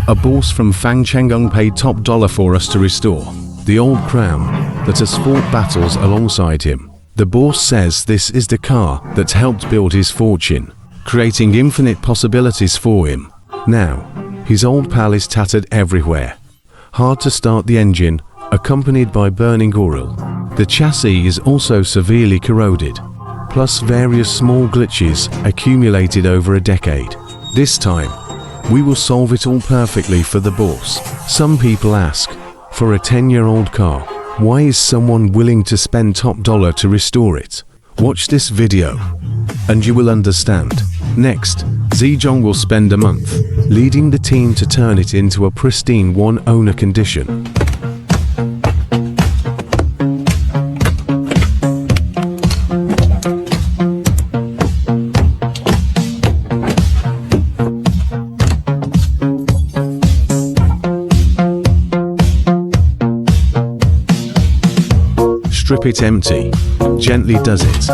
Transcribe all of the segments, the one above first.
A boss from Fangchenggong paid top dollar for us to restore the old crown that has fought battles alongside him. The boss says this is the car that's helped build his fortune, creating infinite possibilities for him. Now, his old pal is tattered everywhere. Hard to start the engine, accompanied by burning oil. The chassis is also severely corroded, plus various small glitches accumulated over a decade. This time, we will solve it all perfectly for the boss. Some people ask, for a 10-year-old car, why is someone willing to spend top dollar to restore it? Watch this video, and you will understand. Next, Zhejiang will spend a month, leading the team to turn it into a pristine one-owner condition. Strip it empty, gently does it.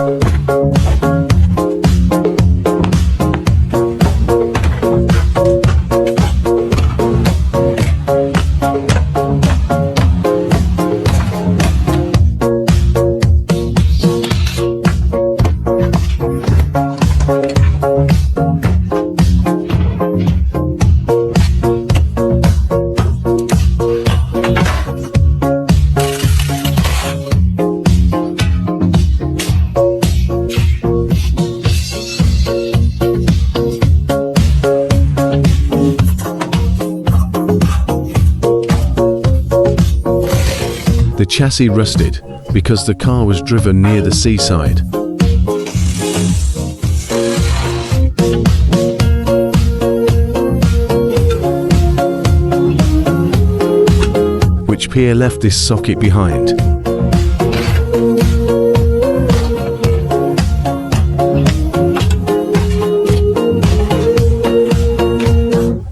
The chassis rusted because the car was driven near the seaside. Which Pierre left this socket behind.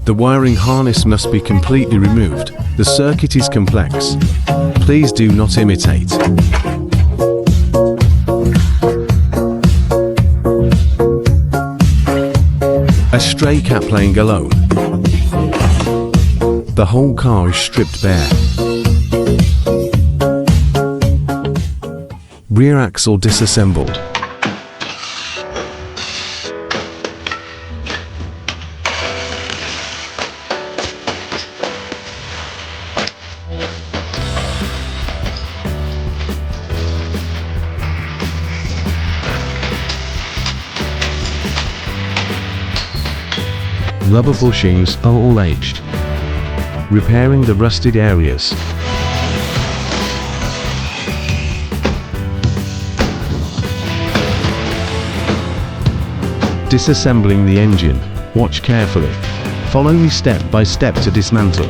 The wiring harness must be completely removed. The circuit is complex. Please do not imitate. A stray cat playing alone. The whole car is stripped bare. Rear axle disassembled. Rubber bushings are all aged. Repairing the rusted areas. Disassembling the engine. Watch carefully. Follow me step by step to dismantle.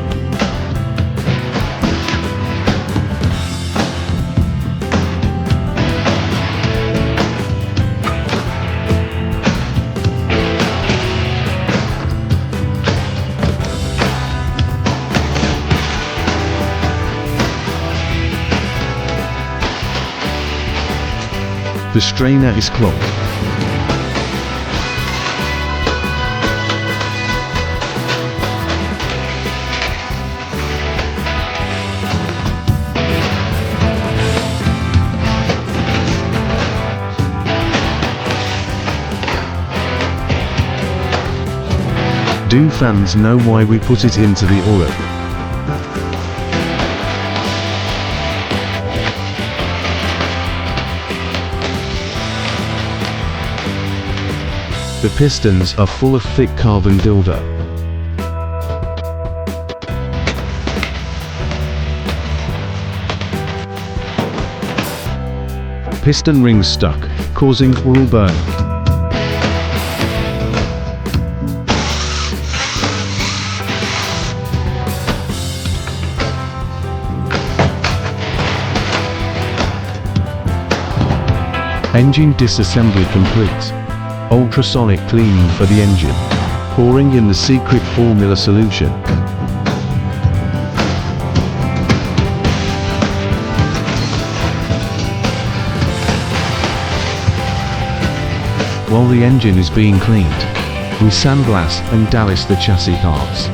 The strainer is clogged. Do fans know why we put it into the oil? The pistons are full of thick carbon dildo. Piston rings stuck, causing oil burn. Engine disassembly complete. Ultrasonic cleaning for the engine. Pouring in the secret formula solution. While the engine is being cleaned, we sandblast and dallist the chassis parts.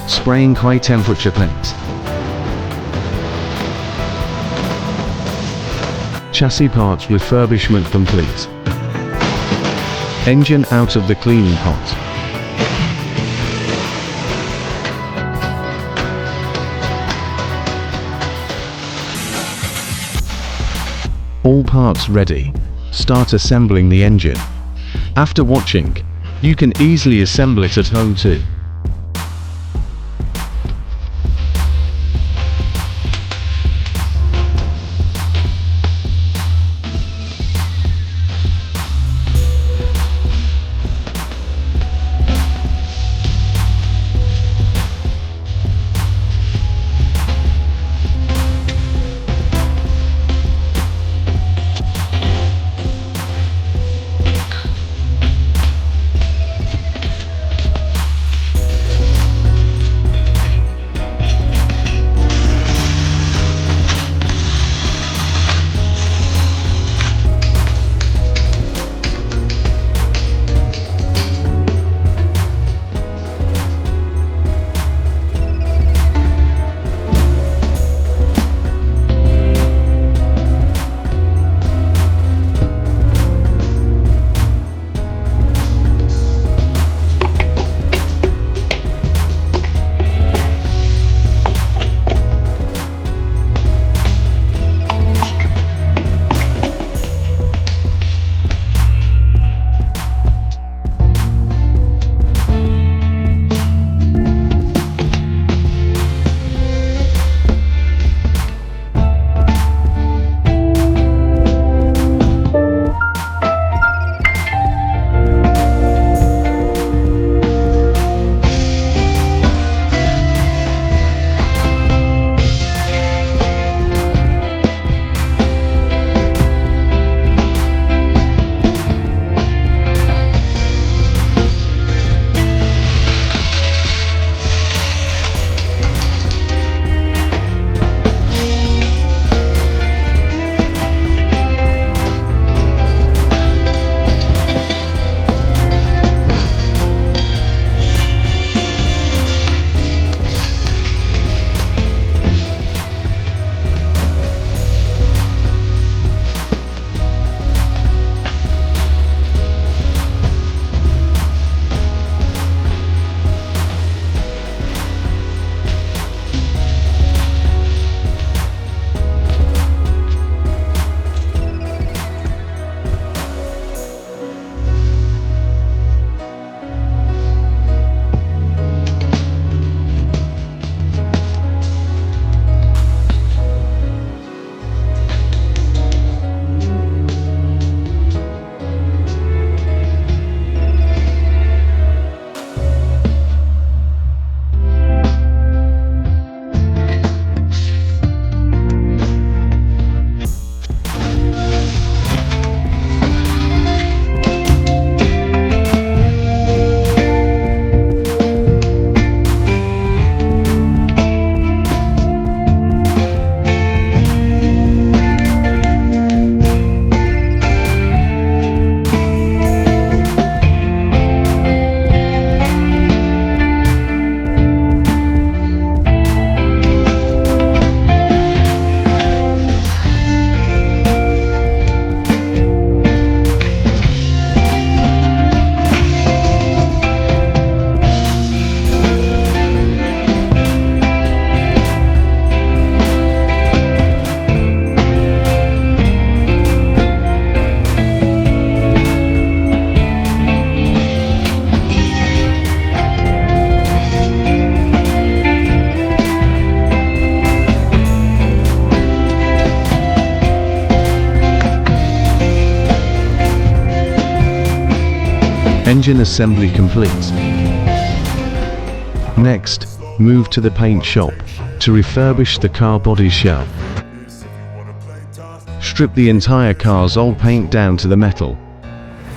Spraying high temperature paint. Chassis parts refurbishment complete. Engine out of the cleaning pot. All parts ready. Start assembling the engine. After watching, you can easily assemble it at home too. Engine assembly complete. Next, move to the paint shop to refurbish the car body shell. Strip the entire car's old paint down to the metal.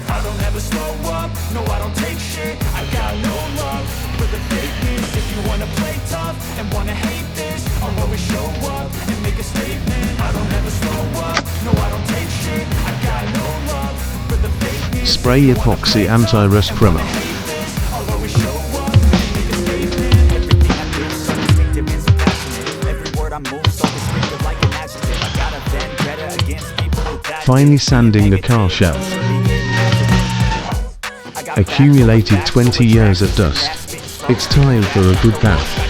I don't ever slow up, no I don't take shit. I got no love for the fakeness. If you wanna play tough and wanna hate this, I'll always show up and make a statement. I don't ever slow up, no I don't take shit. I got no love for the fakeness. Spray epoxy anti-rust primer. I'll always show up and make a statement. Everything I Finally sanding the car shell. Accumulated 20 years of dust. It's time for a good bath.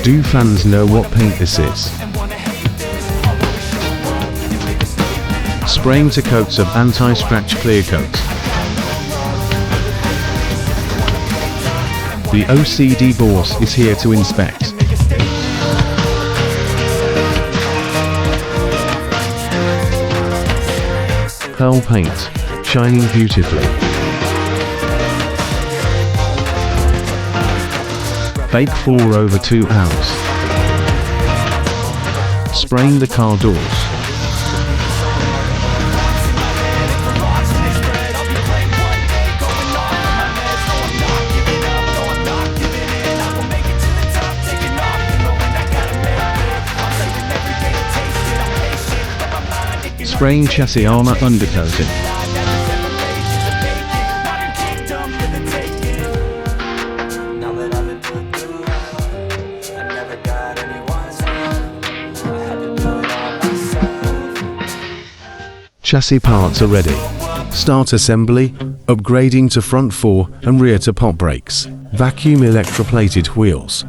Do fans know what paint this is? Spraying to coats of anti-scratch clear coat. The OCD boss is here to inspect. Pearl paint, shining beautifully. Fake 4/2 ounce. Spraying the car doors. Spraying chassis armor undercoating. Chassis parts are ready. Start assembly, upgrading to front fore and rear to pop brakes. Vacuum electroplated wheels.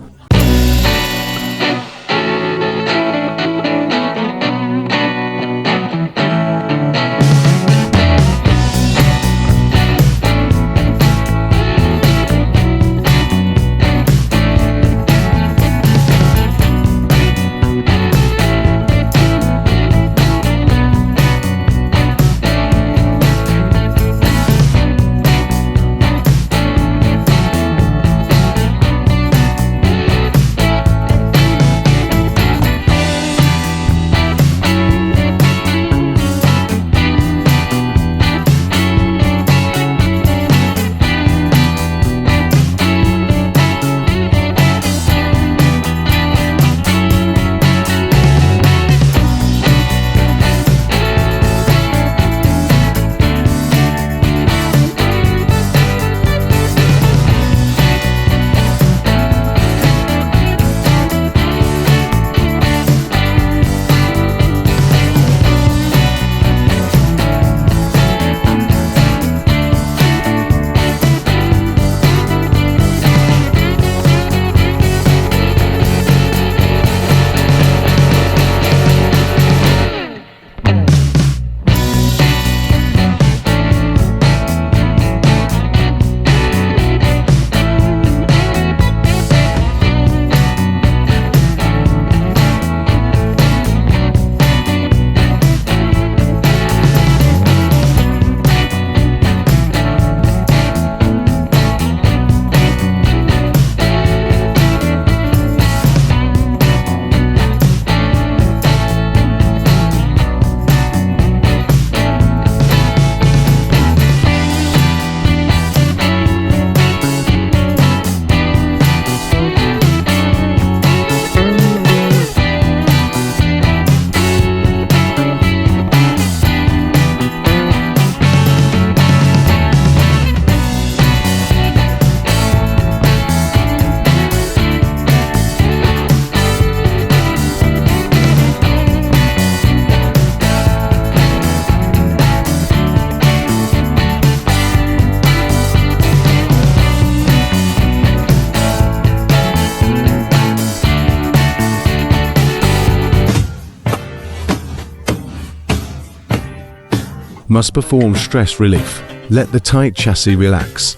Must perform stress relief. Let the tight chassis relax.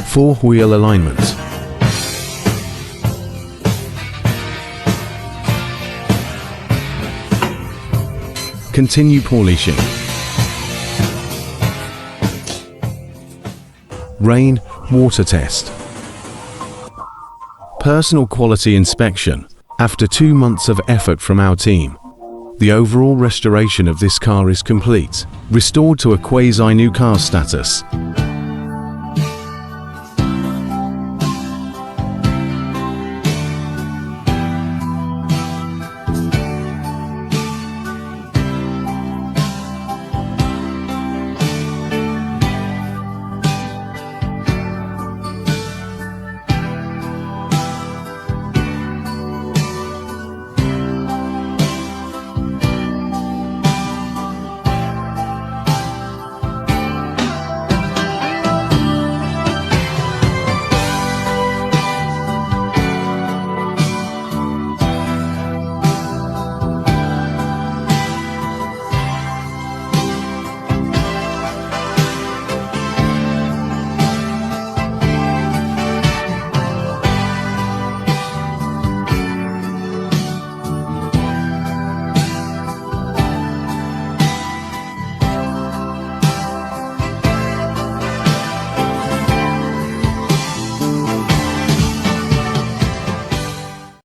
Four-wheel alignment. Continue polishing. Rain, water test. Personal quality inspection. After 2 months of effort from our team, the overall restoration of this car is complete, restored to a quasi-new car status.